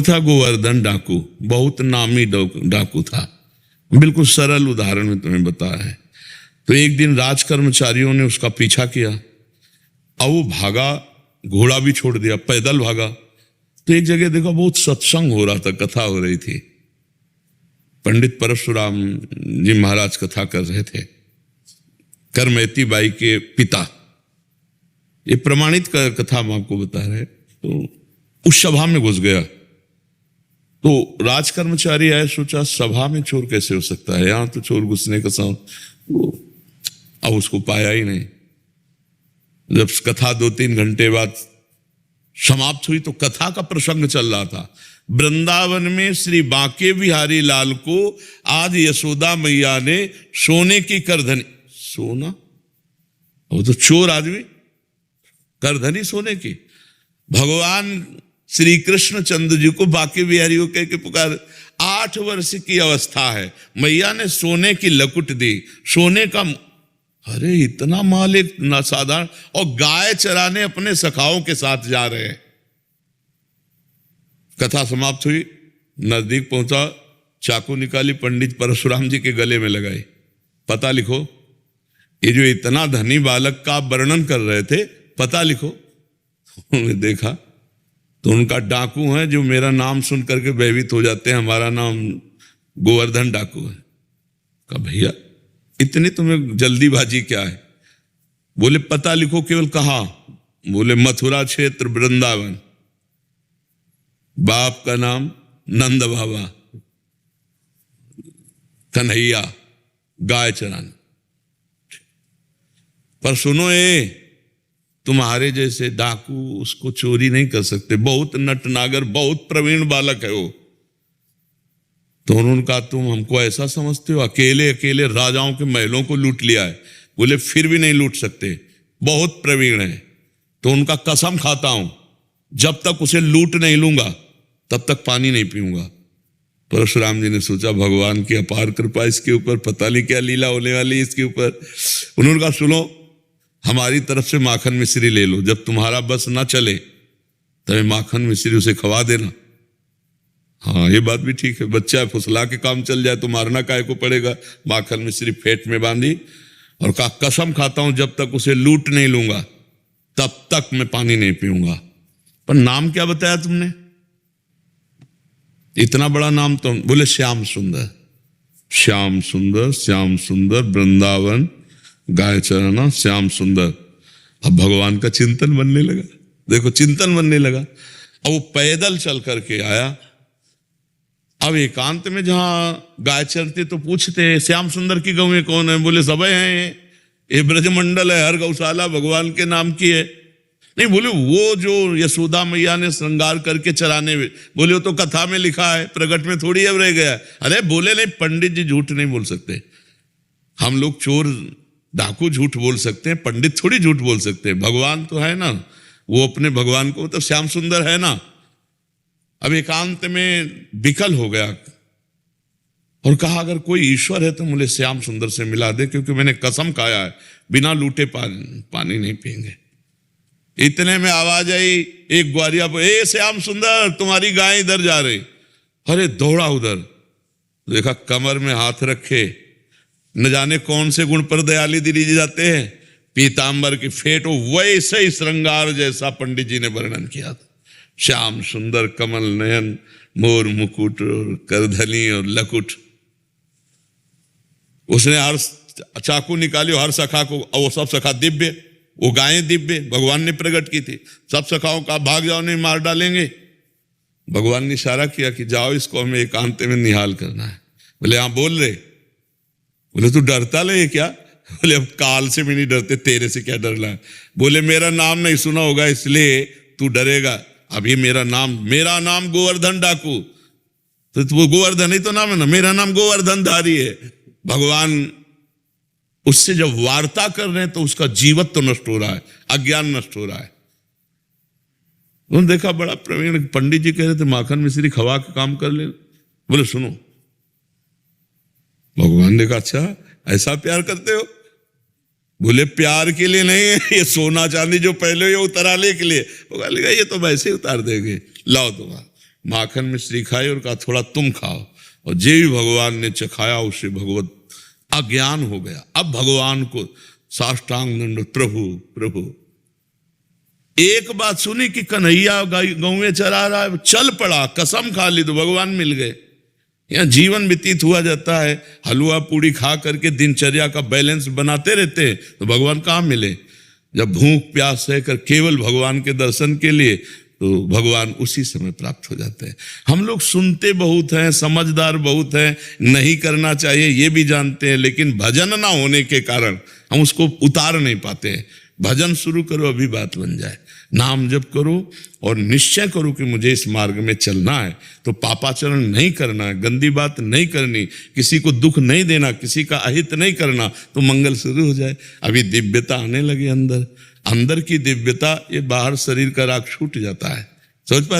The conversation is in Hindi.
था गोवर्धन डाकू, बहुत नामी डाकू था। बिल्कुल सरल उदाहरण में तुम्हें बताया है। तो एक दिन राज कर्मचारियों ने उसका पीछा किया, अब वो भागा, घोड़ा भी छोड़ दिया, पैदल भागा। तो एक जगह देखा बहुत सत्संग हो रहा था, कथा हो रही थी। पंडित परशुराम जी महाराज कथा कर रहे थे, करमैती बाई के पिता। ये प्रमाणित कथा हम आपको बता रहे। तो उस सभा में घुस गया, तो राज कर्मचारी आए, सोचा सभा में चोर कैसे हो सकता है, यहां तो चोर घुसने का अब उसको पाया ही नहीं। जब कथा 2-3 घंटे बाद समाप्त हुई तो कथा का प्रसंग चल रहा था। वृंदावन में श्री बांके बिहारी लाल को आज यशोदा मैया ने सोने की करधनी, सोना, वो तो चोर आदमी, करधनी सोने की। भगवान श्री कृष्ण चंद्र जी को बांके बिहारी को कह के पुकार, 8 वर्ष की अवस्था है, मैया ने सोने की लकुट दी, सोने का। अरे इतना माल एक ना साधारण, और गाय चराने अपने सखाओं के साथ जा रहे हैं। कथा समाप्त हुई, नजदीक पहुंचा, चाकू निकाली, पंडित परशुराम जी के गले में लगाई, पता लिखो। ये जो इतना धनी बालक का वर्णन कर रहे थे, पता लिखो। उन्होंने देखा तो उनका डाकू है जो मेरा नाम सुन करके भयभीत हो जाते हैं, हमारा नाम गोवर्धन डाकू है। कहा भैया इतनी तुम्हें जल्दीबाजी क्या है? बोले पता लिखो। केवल कहा? बोले मथुरा क्षेत्र वृंदावन, बाप का नाम नंद बाबा, कन्हैया, गाय चराना। पर सुनो, तुम्हारे जैसे डाकू उसको चोरी नहीं कर सकते, बहुत नटनागर, बहुत प्रवीण बालक है वो। तो उन्होंने कहा तुम हमको ऐसा समझते हो, अकेले अकेले राजाओं के महलों को लूट लिया है। बोले फिर भी नहीं लूट सकते, बहुत प्रवीण है। तो उनका कसम खाता हूं, जब तक उसे लूट नहीं लूंगा तब तक पानी नहीं पीऊंगा। परशुराम जी ने सोचा भगवान की अपार कृपा इसके ऊपर, पता नहीं क्या लीला होने वाली इसके ऊपर। उन्होंने कहा सुनो, हमारी तरफ से माखन मिश्री ले लो, जब तुम्हारा बस ना चले तब माखन मिश्री उसे खवा देना। हाँ ये बात भी ठीक है, बच्चा फुसला के काम चल जाए तो मारना काहे को पड़ेगा। माखन मिश्री फेट में बांधी और कहा कसम खाता हूं जब तक उसे लूट नहीं लूंगा तब तक मैं पानी नहीं पीऊंगा। पर नाम क्या बताया तुमने? इतना बड़ा नाम तो। बोले श्याम सुंदर। श्याम सुंदर, श्याम सुंदर, वृंदावन, गाय चराना, श्याम सुंदर। अब भगवान का चिंतन बनने लगा। देखो चिंतन बनने लगा। अब वो पैदल चल करके आया। अब एकांत में जहां गाय चरते तो पूछते श्याम सुंदर की गौएं कौन है? बोले सब हैं, ये ब्रजमंडल है, हर गौशाला भगवान के नाम की है। नहीं, बोले वो जो यशोदा मैया ने श्रृंगार करके चराने में, बोले वो तो कथा में लिखा है, प्रकट में थोड़ी अब रह गया। अरे बोले नहीं, पंडित जी झूठ नहीं बोल सकते। हम लोग चोर डाकू झूठ बोल सकते हैं, पंडित थोड़ी झूठ बोल सकते हैं। भगवान तो है ना, वो अपने भगवान को तो श्याम सुंदर है ना। अब एकांत में विकल हो गया और कहा अगर कोई ईश्वर है तो मुझे श्याम सुंदर से मिला दे, क्योंकि मैंने कसम खाया है बिना लूटे पानी नहीं पिएंगे। इतने में आवाज आई एक ग्वारिया पर, ए श्याम सुंदर तुम्हारी गाय इधर जा रही। अरे दौड़ा उधर, देखा कमर में हाथ रखे, न जाने कौन से गुण पर दयाली दिए जाते हैं, पीतांबर की फेट, वैसे ही श्रृंगार जैसा पंडित जी ने वर्णन किया था। श्याम सुंदर, कमल नयन, मोर मुकुट और करधनी और लकुट। उसने हर चाकू निकाली, हर सखा को, वो सब सखा दिव्य, वो गायें दिव्य भगवान ने प्रकट की थी। सब सखाओं का भाग जाओ नहीं मार डालेंगे। भगवान ने इशारा किया कि जाओ इसको हमें एकांत में निहाल करना है। बोले हाँ बोल रहे। बोले तू डरता ले क्या? बोले अब काल से भी नहीं डरते, तेरे से क्या डरना है? बोले मेरा नाम नहीं सुना होगा इसलिए तू डरेगा। अभी मेरा नाम गोवर्धन डाकू, तो वो गोवर्धन ही तो नाम है ना, मेरा नाम गोवर्धन धारी है। भगवान उससे जब वार्ता कर रहे हैं तो उसका जीवत्व तो नष्ट हो रहा है, अज्ञान नष्ट हो रहा है। उन्होंने देखा बड़ा प्रवीण पंडित जी कह रहे थे माखन मिश्री खवा के काम कर ले। बोले सुनो, भगवान ने कहा अच्छा ऐसा प्यार करते हो? बोले प्यार के लिए नहीं है, ये सोना चांदी जो पहले ये उतराले के लिए। वो कहा ये तो वैसे ही उतार देंगे, लाओ तुम्हारा माखन मिश्री खाई और कहा थोड़ा तुम खाओ, और जे भी भगवान ने चखाया उसे भगवत अज्ञान हो गया। अब भगवान को साष्टांग दंड, प्रभु प्रभु। एक बात सुनी कि कन्हैया गाँव में चरा रहा है, चल पड़ा, कसम खा ली तो भगवान मिल गए। यहाँ जीवन व्यतीत हुआ जाता है, हलवा पूड़ी खा करके दिनचर्या का बैलेंस बनाते रहते हैं, तो भगवान कहाँ मिले? जब भूख प्यास सहकर केवल भगवान के दर्शन के लिए, तो भगवान उसी समय प्राप्त हो जाते हैं। हम लोग सुनते बहुत हैं, समझदार बहुत हैं, नहीं करना चाहिए ये भी जानते हैं, लेकिन भजन ना होने के कारण हम उसको उतार नहीं पाते हैं। भजन शुरू करो, अभी बात बन जाए। नाम जप करो और निश्चय करो कि मुझे इस मार्ग में चलना है, तो पापाचरण नहीं करना है, गंदी बात नहीं करनी, किसी को दुख नहीं देना, किसी का अहित नहीं करना, तो मंगल शुरू हो जाए। अभी दिव्यता आने लगी अंदर, अंदर की दिव्यता, ये बाहर शरीर का राग छूट जाता है। समझ पा रहे?